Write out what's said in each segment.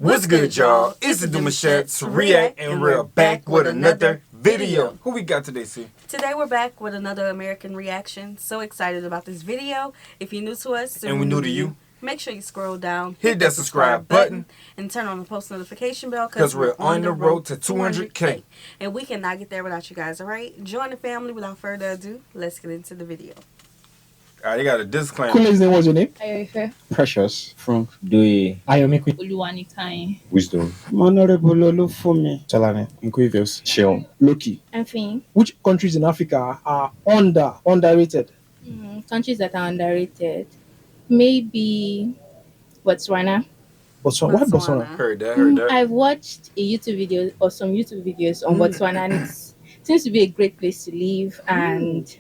What's good, y'all? It's the Demouchets REACT, and we're back with another video. Who we got today, C? Today we're back with another American reaction. So excited about this video. If you're new to us and we're new to you, make sure you scroll down, hit that subscribe button, and turn on the post notification bell because we're on the road to 200K. And we cannot get there without you guys, alright? Join the family. Without further ado, let's get into the video. Alright, you got a disclaimer. Coolest name, what's your name? Myrie. Precious. Frank Doye. Ayomekwe. Oluwanitain. Wisdom. Honorable Olufumi. Chalane. Inquisius. Chill. Loki. Enfin. Which countries in Africa are underrated? Countries that are underrated. Maybe Botswana. Botswana. Why Botswana? Heard that. I've watched a YouTube video or some YouTube videos on Botswana, and it seems to be a great place to live. And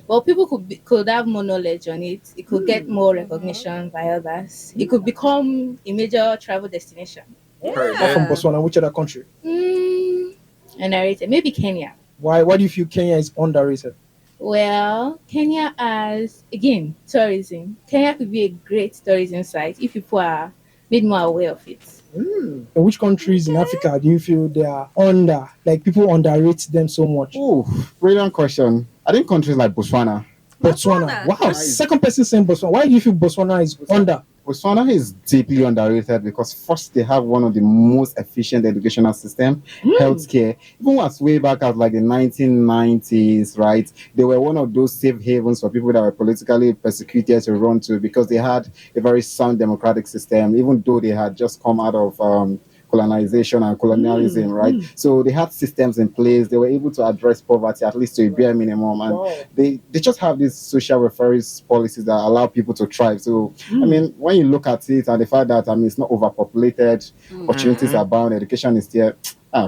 well, people could have more knowledge on it. It could get more recognition by others. It could become a major travel destination. Heard Apart from that. Botswana, which other country? Underrated. Maybe Kenya. Why do you feel Kenya is underrated? Well, Kenya has, again, tourism. Kenya could be a great tourism site if people are made more aware of it. And which countries in Africa do you feel they are like people underrate them so much? Oh, brilliant question. I think countries like Botswana. Botswana. Wow, Nice. second person saying Botswana. Why do you feel Botswana is under? Botswana is deeply underrated because first they have one of the most efficient educational system, healthcare. Even as way back as like the 1990s, right? They were one of those safe havens for people that were politically persecuted to run to because they had a very sound democratic system, even though they had just come out of colonization and colonialism, right? So they had systems in place. They were able to address poverty at least to a bare minimum, and they just have these social welfare policies that allow people to thrive. So I mean, when you look at it and the fact that it's not overpopulated, opportunities are bound, education is there.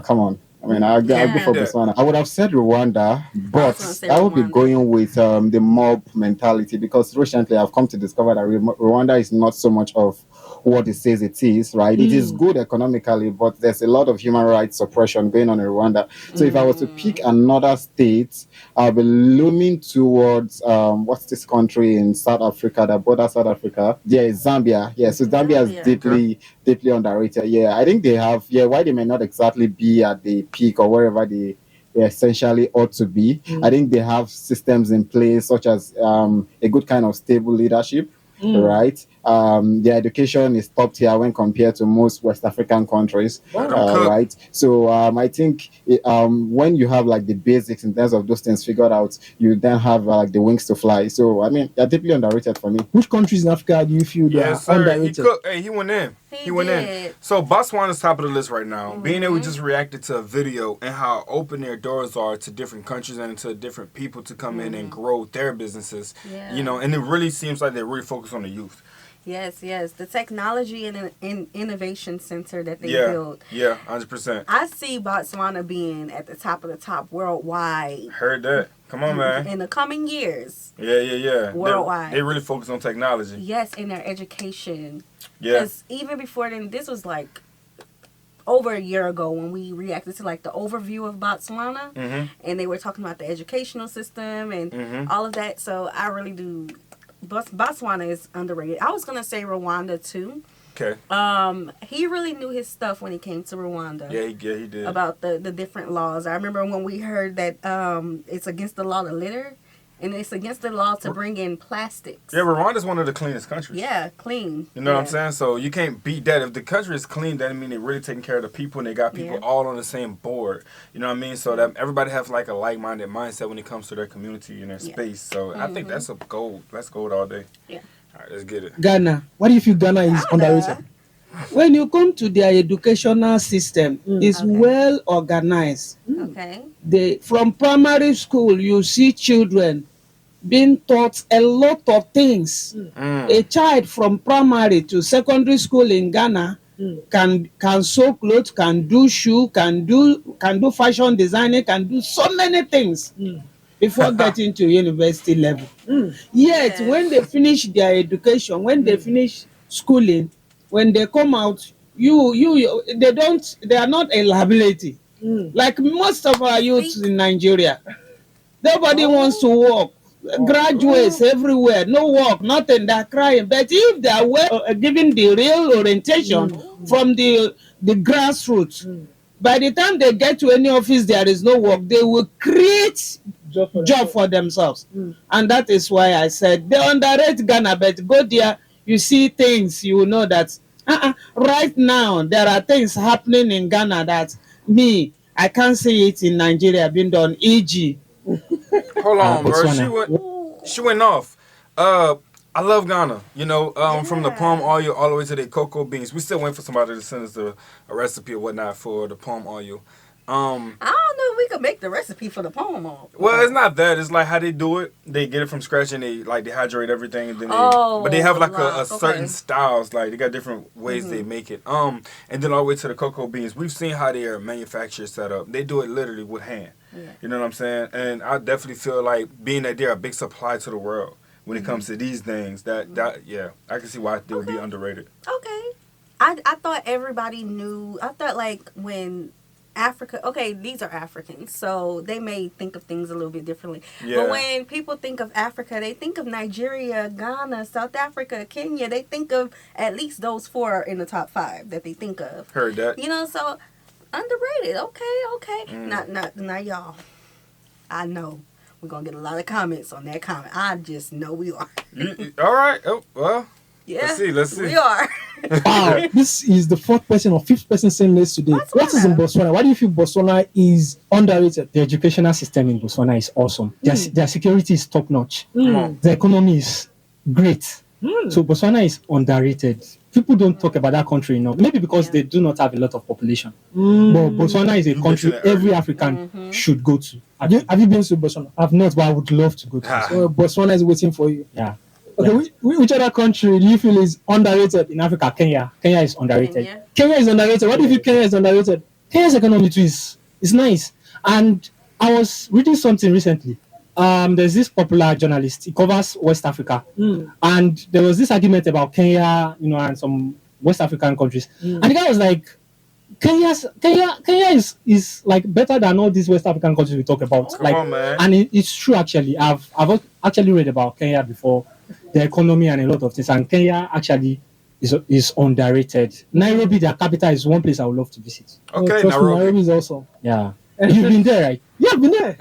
Come on. I mean, I'll go for Botswana. I would have said Rwanda, but I would be going with the mob mentality because recently I've come to discover that Rwanda is not so much of what it says it is, right? It is good economically, but there's a lot of human rights suppression going on in Rwanda. So if I was to pick another state, I'll be leaning towards what's this country in South Africa that borders South Africa? Yeah, it's Zambia. Yeah, so Zambia is deeply underrated. Yeah, I think they have, why they may not exactly be at the peak or wherever they essentially ought to be. I think they have systems in place such as a good kind of stable leadership. Right, their education is top tier when compared to most West African countries. Right, so I think when you have like the basics in terms of those things figured out, you then have like the wings to fly. So I mean, they're deeply underrated for me. Which countries in Africa do you feel they are underrated? He went in. He went in. So Botswana's top of the list right now. Being that we just reacted to a video and how open their doors are to different countries and to different people to come in and grow their businesses. You know, and it really seems like they're really focused on the youth. Yes. The technology and innovation center that they built. Yeah, 100%. I see Botswana being at the top of the top worldwide. Heard that. Come on, man. In the coming years. Yeah. Worldwide. They really focus on technology. Yes, in their education. Yeah. Because even before then, this was like over a year ago when we reacted to like the overview of Botswana. And they were talking about the educational system and all of that. So I really do. Botswana is underrated. I was going to say Rwanda too. Okay. He really knew his stuff when he came to Rwanda. Yeah, he did. About the different laws. I remember when we heard that it's against the law to litter, and it's against the law to bring in plastics. Yeah, Rwanda's one of the cleanest countries. Yeah, clean. You know what I'm saying? So you can't beat that. If the country is clean, that mean they're really taking care of the people and they got people all on the same board. You know what I mean? So that everybody has like a like-minded mindset when it comes to their community and their space. So I think that's a gold. That's gold all day. Yeah. All right, let's get it. Ghana. Why do you feel Ghana is underrated? When you come to their educational system, it's well organized. From primary school, you see children being taught a lot of things. A child from primary to secondary school in Ghana can sew clothes, can do shoe, can do fashion designing, can do so many things before getting to university level. Yet when they finish their education, when they finish schooling, when they come out, they are not a liability. Like most of our youths in Nigeria, nobody wants to work. Graduates everywhere, no work, nothing, they're crying. But if they were given the real orientation from the grassroots, by the time they get to any office, there is no work, they will create job for themselves. And that is why I said they underrate Ghana, but go there, you see things, you will know that right now there are things happening in Ghana that I can't see it in Nigeria being done. E.g. Hold on, bro. She went off. I love Ghana. You know, from the palm oil all the way to the cocoa beans. We still waiting for somebody to send us a recipe or whatnot for the palm oil. I don't know if we could make the recipe for the palm oil. Well, it's not that. It's like how they do it. They get it from scratch and they like dehydrate everything. And then but they have like a certain styles. Like they got different ways they make it. And then all the way to the cocoa beans. We've seen how they are manufactured set up. They do it literally with hand. Yeah. You know what I'm saying? And I definitely feel like being that they're a big supply to the world when it comes to these things. That I can see why they would be underrated. Okay. I thought everybody knew. I thought like when Africa, okay, these are Africans, so they may think of things a little bit differently. Yeah. But when people think of Africa, they think of Nigeria, Ghana, South Africa, Kenya. They think of at least those 4 in the top 5 that they think of. Heard that. You know, so underrated. Okay. Not y'all. I know we're gonna get a lot of comments on that comment. I just know we are. All right. Oh well. Yeah, let's see. We are. Wow, this is the 4th person or 5th person saying this today. What is in Botswana? Why do you feel Botswana is underrated? The educational system in Botswana is awesome. Their security is top notch. The economy is great. So Botswana is underrated. People don't talk about that country enough. Maybe because they do not have a lot of population. But Botswana is a country every African should go to. Have you been to Botswana? I've not, but I would love to go to. So Botswana is waiting for you. Yeah. Okay, which other country do you feel is underrated? In Africa, Kenya. Kenya is underrated. Kenya is underrated. What do you feel Kenya is underrated? Kenya's economy too is nice. And I was reading something recently. There's this popular journalist. He covers West Africa. And there was this argument about Kenya, and some West African countries. And the guy was like, Kenya is like better than all these West African countries we talk about. And it's true actually. I've actually read about Kenya before. The economy and a lot of things, and Kenya actually is underrated. Nairobi, their capital, is one place I would love to visit. Okay, Nairobi is awesome. Yeah, you've been there, right? Yeah, I've been there,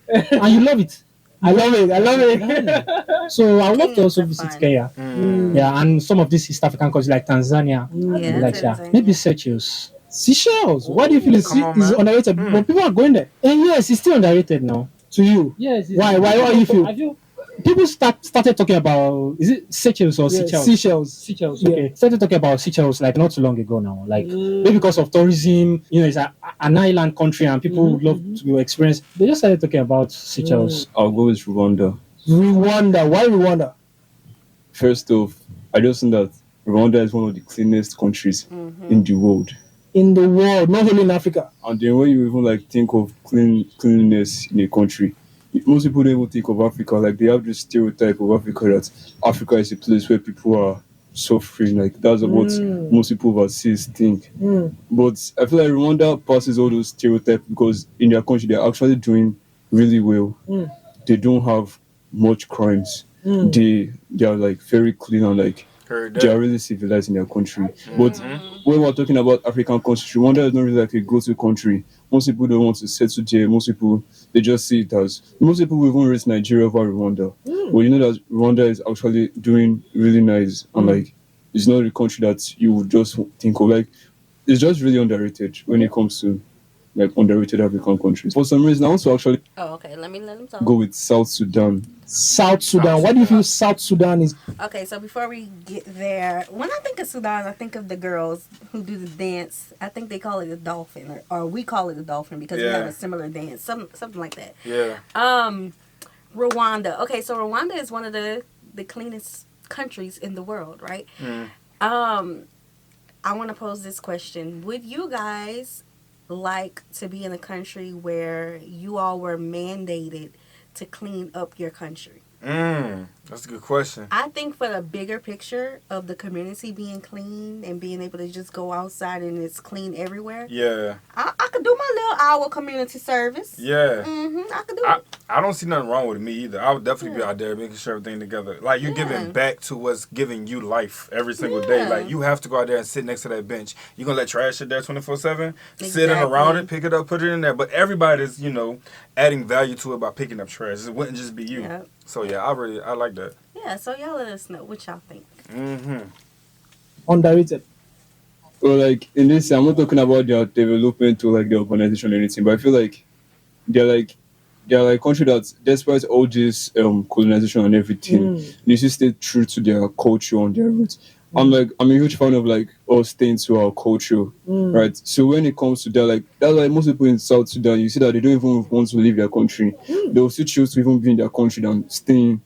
and you love it. I love it. So I would love to also visit Kenya. Yeah, and some of these East African countries like Tanzania, maybe Seychelles. What do you feel is underrated? But people are going there. And yes, it's still underrated now. To you? Yes. Why do you feel? People started talking about, is it Seychelles or Seychelles? Seychelles. Okay. Started talking about Seychelles like not too long ago now. Like maybe because of tourism, it's an island country and people would love to experience. They just started talking about Seychelles. I'll go with Rwanda. Why Rwanda? First off, I just think that Rwanda is one of the cleanest countries in the world. In the world, not only in Africa. And then when you even think of cleanliness in a country, most people don't even think of Africa. Like they have this stereotype of Africa that Africa is a place where people are suffering. Like that's what most people overseas think. But I feel like Rwanda passes all those stereotypes because in their country they're actually doing really well. They don't have much crimes. They are like very clean and like they are really civilized in their country. But when we're talking about African countries, Rwanda is not really like a go-to country. Most people don't want to settle there. Most people, they just see it as... Most people will even rate Nigeria over Rwanda. But you know that Rwanda is actually doing really nice. And like, it's not a country that you would just think of. Like, it's just really underrated when it comes to like underrated African countries. For some reason, I want to actually... Oh, okay. Let him talk. Go with South Sudan. South Sudan. Why do you feel South Sudan is... Okay, so before we get there, when I think of Sudan, I think of the girls who do the dance. I think they call it a dolphin, or we call it a dolphin because we have a similar dance, something like that. Yeah. Rwanda. Okay, so Rwanda is one of the cleanest countries in the world, right? I want to pose this question. Would you guys like to be in a country where you all were mandated to clean up your country? That's a good question. I think for the bigger picture of the community being clean and being able to just go outside and it's clean everywhere. Yeah. I could do my little hour community service. Yeah. I could do it. I don't see nothing wrong with me either. I would definitely be out there making sure everything together. Like, you're giving back to what's giving you life every single day. Like, you have to go out there and sit next to that bench. You're going to let trash sit there 24/7? Sitting around it, pick it up, put it in there. But everybody's, adding value to it by picking up trash. It wouldn't just be you. Yep. So, yeah, I like that. Yeah, so y'all let us know what y'all think. Underrated. Well, like, in this, I'm not talking about their development or, like, the organization or anything, but I feel like they're like country that, despite all this colonization and everything, they still stay true to their culture and their roots. I'm a huge fan of like us staying to our culture, right? So when it comes to that, like that's why most people in South Sudan, you see that they don't even want to leave their country. They will still choose to even be in their country than staying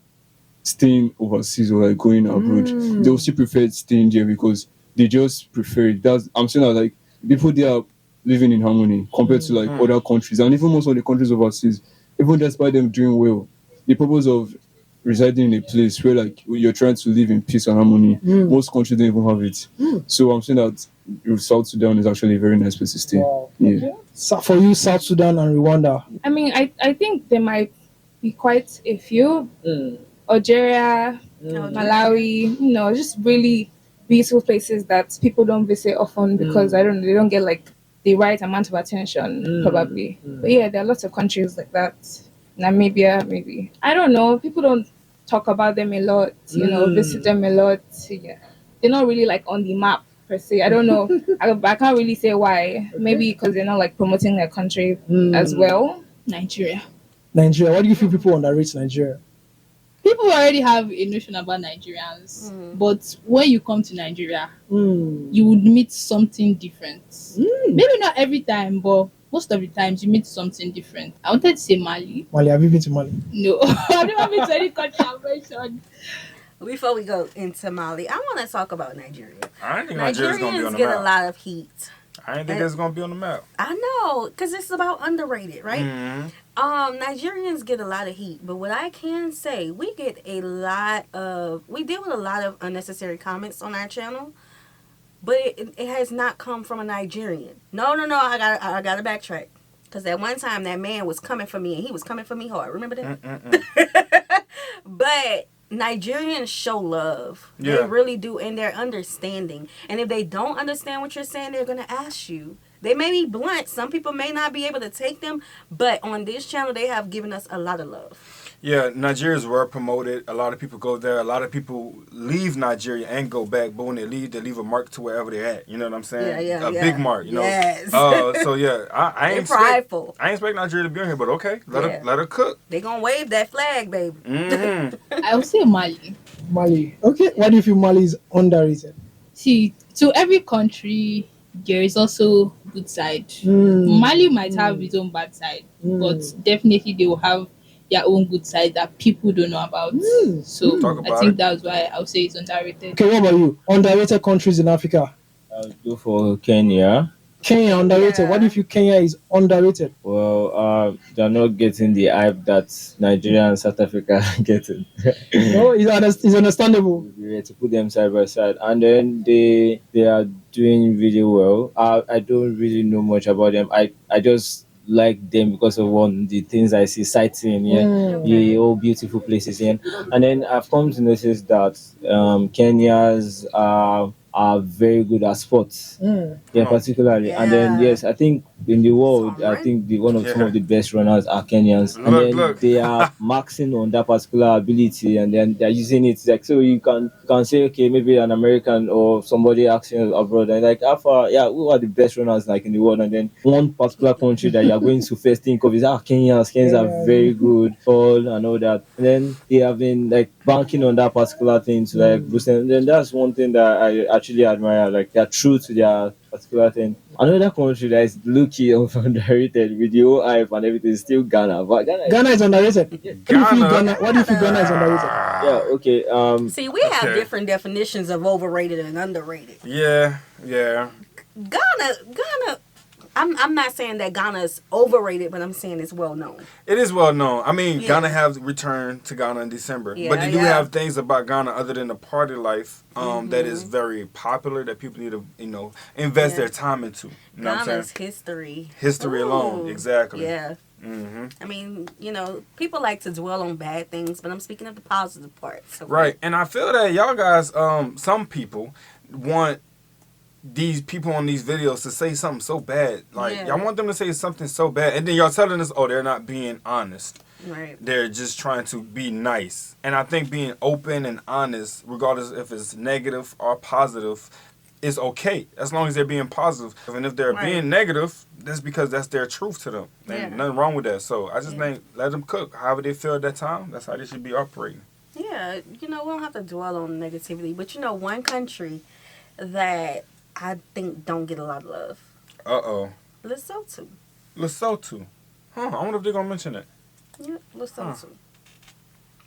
overseas or like going abroad. They will still prefer staying there because they just prefer it. I'm saying that like people there are living in harmony compared to like other countries, and even most of the countries overseas. Even despite them doing well, the purpose of residing in a place where like you're trying to live in peace and harmony, most countries don't even have it. So I'm saying that South Sudan is actually a very nice place to stay. Wow. Yeah. So for you, South Sudan and Rwanda? I mean, I think there might be quite a few. Algeria, Malawi, just really beautiful places that people don't visit often because they don't get like the right amount of attention, probably. But yeah, there are lots of countries like that. Namibia, maybe. I don't know. People don't talk about them a lot, visit them a lot. Yeah. They're not really like on the map per se. I don't know. I can't really say why. Maybe because they're not like promoting their country as well. Nigeria. What do you feel people underrate Nigeria? People already have a notion about Nigerians, but when you come to Nigeria, you would meet something different. Maybe not every time, but most of the times you meet something different. I wanted to say Mali. Mali, have you been to Mali? No, I've never been to any country I've mentioned. Before we go into Mali, I want to talk about Nigeria. I didn't think Nigeria's going to be on the get map. A lot of heat. I didn't think it's going to be on the map. I know, because it's about underrated, right? Nigerians get a lot of heat, but what I can say, we deal with a lot of unnecessary comments on our channel, but it has not come from a Nigerian. No, I gotta backtrack, because at one time that man was coming for me, and he was coming for me hard. Remember that? But Nigerians show love. Yeah. They really do, and they're understanding. And if they don't understand what you're saying, they're gonna ask you. They may be blunt. Some people may not be able to take them, but on this channel, they have given us a lot of love. Yeah, Nigeria's well promoted. A lot of people go there. A lot of people leave Nigeria and go back, but when they leave a mark to wherever they're at. You know what I'm saying? Yeah. Big mark, Yes. So yeah, I ain't prideful. I ain't expect Nigeria to be on here, but okay, let her cook. They gonna wave that flag, baby. I would say Mali. Mali. Okay, why do you feel Mali is underrated? See, to every country, there is also good side. Mali might have its own bad side, but definitely they will have their own good side that people don't know about. So I think that's why I would say it's underrated. Okay, what about you? Underrated countries in Africa? I'll go for Kenya. Kenya underrated. Yeah. What do you feel Kenya is underrated? Well, they're not getting the hype that Nigeria and South Africa are getting. No, it's understandable. We had to put them side by side, and then they are doing really well. I don't really know much about them. I just like them because of the things I see sighting, all beautiful places, and then I've come to notice that Kenyans are very good at sports, particularly. And then yes, I think in the world, I think some of the best runners are Kenyans, and then they are maxing on that particular ability, and then they're using it like so. You can say, okay, maybe an American or somebody asking abroad, and like who are the best runners like in the world, and then one particular country that you're going to first think of is Kenyans are very good, and all that, and then they have been like banking on that particular thing to like boost them. And then that's one thing that I actually admire, like they're true to their particular thing. Another country that is low-key underrated with the whole hype and everything is still Ghana. But Ghana is underrated. What do you think Ghana is underrated? Yeah, okay. See, we have different definitions of overrated and underrated. Yeah. Ghana, I'm not saying that Ghana is overrated, but I'm saying it's well known. It is well known. I mean, Ghana have returned to Ghana in December, but they do have things about Ghana other than the party life that is very popular that people need to invest their time into. You know Ghana's history alone, exactly. Yeah. I mean, people like to dwell on bad things, but I'm speaking of the positive parts. So right, and I feel that y'all guys, some people want these people on these videos to say something so bad. Like, y'all want them to say something so bad, and then y'all telling us, oh, they're not being honest. Right. They're just trying to be nice. And I think being open and honest, regardless if it's negative or positive, is okay, as long as they're being positive. And if they're being negative, that's because that's their truth to them. And nothing wrong with that. So I just think, let them cook. However they feel at that time, that's how they should be operating. Yeah, we don't have to dwell on negativity. But one country that I think don't get a lot of love. Lesotho. Lesotho. I wonder if they're going to mention it. Yeah, Lesotho.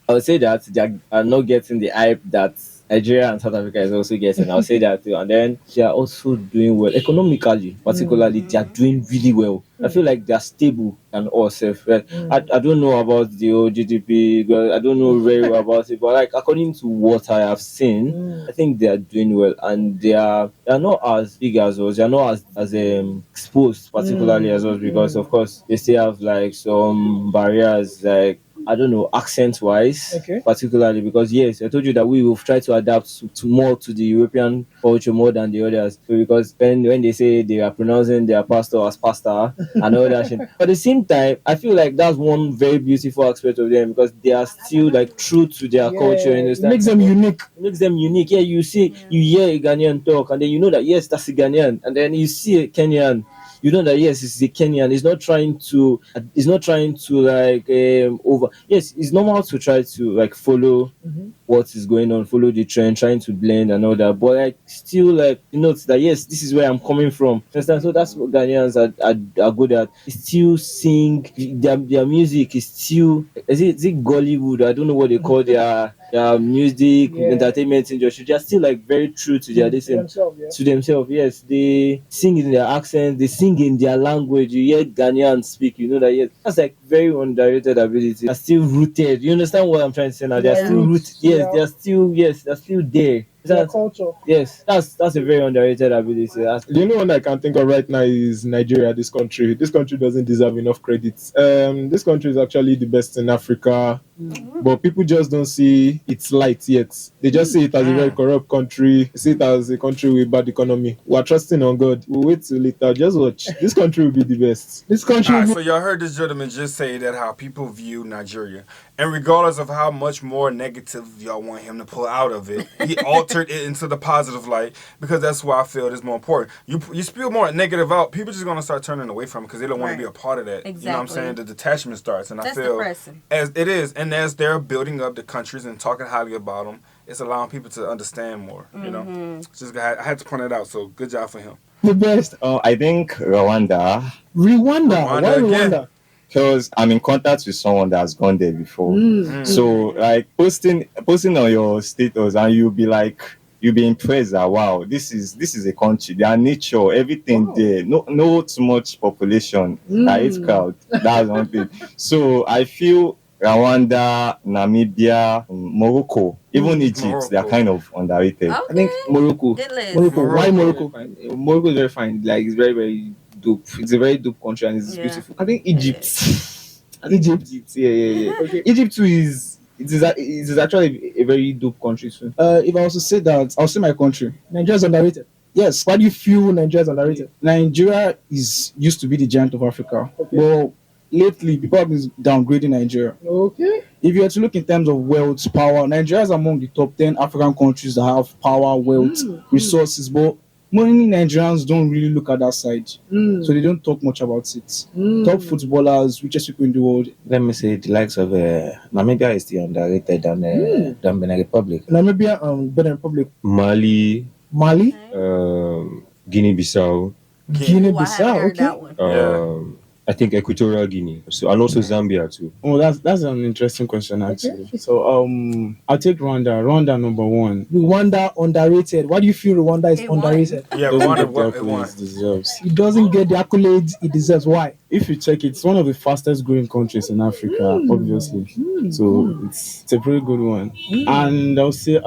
I would say that they are not getting the hype that Nigeria and South Africa is also getting. I'll say that too. And then they are also doing well economically, particularly. They are doing really well. I feel like they are stable and all safe. Right? I don't know about the old GDP. I don't know very well about it, but like according to what I have seen, I think they are doing well, and they are not as big as us. They are not as exposed, particularly as us, because of course they still have like some barriers, like I don't know, accent-wise, particularly because yes, I told you that we will try to adapt to more to the European culture more than the others. So because when they say they are pronouncing their pastor as pastor and all that shit, but at the same time, I feel like that's one very beautiful aspect of them because they are still like true to their culture. It makes them unique. It makes them unique. Yeah, you hear a Ghanaian talk, and then you know that yes, that's a Ghanaian, and then you see a Kenyan. You know that yes, it's a Kenyan. It's not trying to like over. Yes, it's normal to try to like follow what is going on, follow the trend, trying to blend and all that. But like still like that yes, this is where I'm coming from. Understand? So that's what Ghanaians are good at. They still sing their music is still is it Gollywood? I don't know what they call their music entertainment industry. They are still like very true to their to themselves. Yes, they sing in their accent, they sing in their language. You hear Ghanaians speak, you know that yes, that's like very underrated ability. They're still rooted. You understand what I'm trying to say now? They're still rooted. Yes, they're still there. Culture. Yes, that's a very underrated ability. The only one I can think of right now is Nigeria. This country doesn't deserve enough credit. This country is actually the best in Africa, but people just don't see its light yet. They just see it as a very corrupt country. They see it as a country with bad economy. We're trusting on God. We'll wait till later. Just watch. This country will be the best. This country. So y'all heard this gentleman just say that how people view Nigeria, and regardless of how much more negative y'all want him to pull out of it, he altered it into the positive light, because that's why I feel it's more important. You spew more negative out, people just gonna start turning away from it because they don't want to be a part of that. Exactly. You know what I'm saying? The detachment starts, and that's I feel depressing. As it is, and as they're building up the countries and talking highly about them, it's allowing people to understand more. You know, I had to point it out. So good job for him. The best. I think Rwanda. Why Rwanda? Because I'm in contact with someone that's gone there before. So like posting on your status, and you'll be impressed that wow, this is a country. Their nature, everything there. No too much population. It's crowd. That's one thing. So I feel Rwanda, Namibia, Morocco, even Egypt, they are kind of underrated. I think Morocco. Why Morocco? Morocco is very fine. Like it's very, very dope. It's a very dope country and it's beautiful. I think Egypt. Yeah. Okay. Egypt too is actually a very dope country too. If I was to say that, I'll say my country. Nigeria is underrated. Yes. Why do you feel Nigeria is underrated? Nigeria used to be the giant of Africa. Well, lately people have been downgrading Nigeria. Okay. If you were to look in terms of wealth, power, Nigeria is among the top 10 African countries that have power, wealth, resources, but many Nigerians don't really look at that side, so they don't talk much about it. Top footballers, richest people in the world. Let me say the likes of Namibia is still underrated than Benin Republic. Namibia, Benin Republic, Mali, Guinea-Bissau. Guinea-Bissau. Guinea-Bissau, okay. I think Equatorial Guinea, so and also Zambia too. Oh, that's an interesting question actually. So I'll take Rwanda. Rwanda number one. Rwanda underrated. Why do you feel Rwanda is underrated? Yeah, Doesn't Rwanda get the it won. accolades it deserves. It doesn't get the accolades it deserves. Why? If you check it, it's one of the fastest growing countries in Africa, obviously. So it's a pretty good one. And I'll say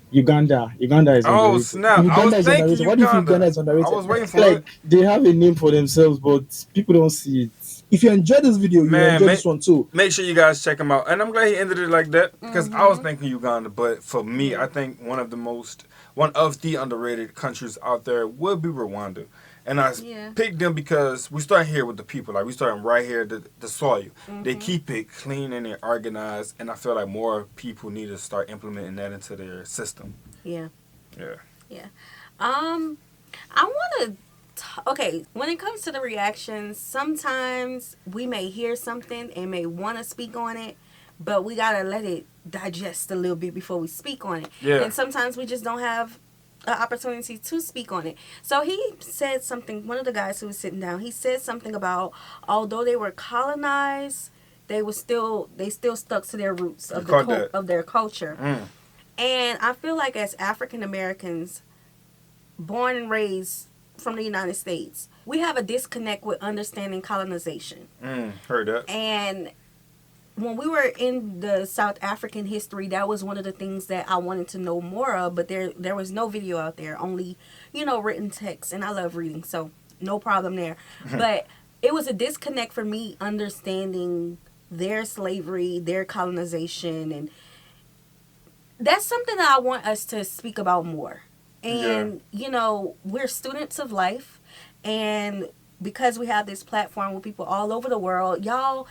Uganda. Uganda is Oh underrated. snap! Uganda is underrated. Uganda. What do you think Uganda is I underrated? was waiting for Like it. they have a name for themselves, but people don't see it. If you enjoy this video, you Man, enjoy this one too. Make sure you guys check him out. And I'm glad he ended it like that because I was thinking Uganda, but for me, I think one of the underrated countries out there would be Rwanda. And I picked them because we start here with the people. Like we start right here, the soil. They keep it clean and they're organized. And I feel like more people need to start implementing that into their system. Yeah. Yeah. Yeah. I want to. Okay, when it comes to the reactions, sometimes we may hear something and may want to speak on it, but we gotta let it digest a little bit before we speak on it. Yeah. And sometimes we just don't have an opportunity to speak on it. So he said something. One of the guys who was sitting down, he said something about although they were colonized, they still stuck to their roots of their culture. And I feel like as African Americans, born and raised from the United States, we have a disconnect with understanding colonization. Heard that. And when we were in the South African history, that was one of the things that I wanted to know more of, but there was no video out there, only, written text, and I love reading, so no problem there. But it was a disconnect for me understanding their slavery, their colonization, and that's something that I want us to speak about more. And, we're students of life, and because we have this platform with people all over the world, y'all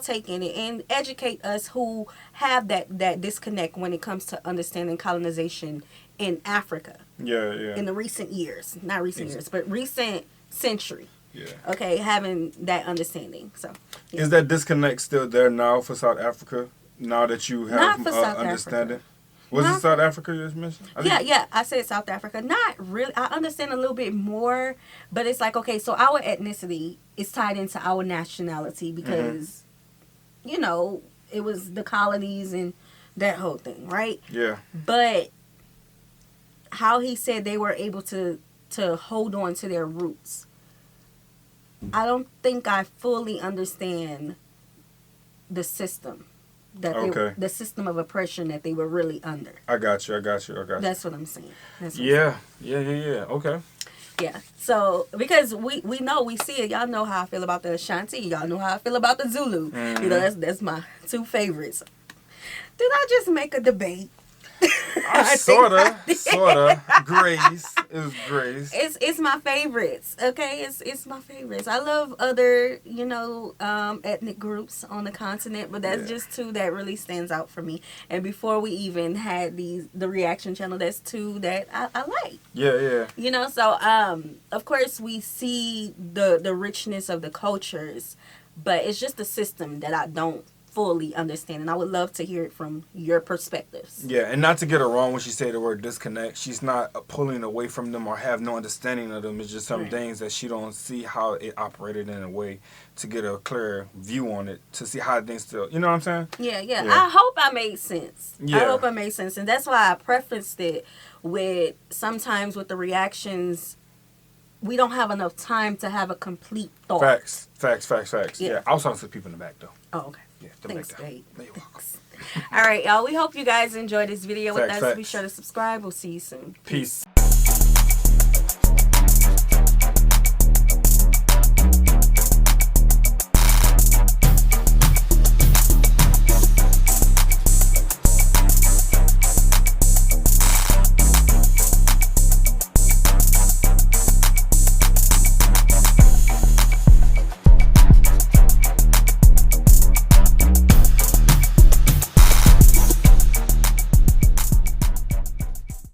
take in it and educate us who have that disconnect when it comes to understanding colonization in Africa. Yeah. In the recent years. Not recent years, but recent century. Yeah. Okay, having that understanding. So yeah. Is that disconnect still there now for South Africa? Now that you have understanding? Africa. Was it South Africa you just mentioned? Yeah, I said South Africa. Not really. I understand a little bit more, but it's like, okay, so our ethnicity is tied into our nationality because, it was the colonies and that whole thing, right? Yeah. But how he said they were able to hold on to their roots, I don't think I fully understand the system. The system of oppression that they were really under. I got you. That's what I'm saying. Yeah. Okay. Yeah. So because we know, we see it. Y'all know how I feel about the Ashanti. Y'all know how I feel about the Zulu. That's my two favorites. Did I just make a debate? Sorta. Grace. It was Grace. It's my favorites. Okay, it's my favorites. I love other ethnic groups on the continent, but that's just two that really stands out for me. And before we even had the reaction channel, that's two that I like. Yeah. So of course we see the richness of the cultures, but it's just the system that I don't fully understand, and I would love to hear it from your perspectives. Yeah, and not to get her wrong when she say the word disconnect, she's not pulling away from them or have no understanding of them. It's just some things that she don't see how it operated in a way to get a clear view on it, to see how things still, you know what I'm saying? Yeah. I hope I made sense. I hope I made sense, and that's why I prefaced it with sometimes with the reactions, we don't have enough time to have a complete thought. Facts. Yeah, I was talking to the people in the back though. Oh, okay. Yeah, thanks, babe. All right, y'all. We hope you guys enjoyed this video with us. Be sure to subscribe. We'll see you soon. Peace.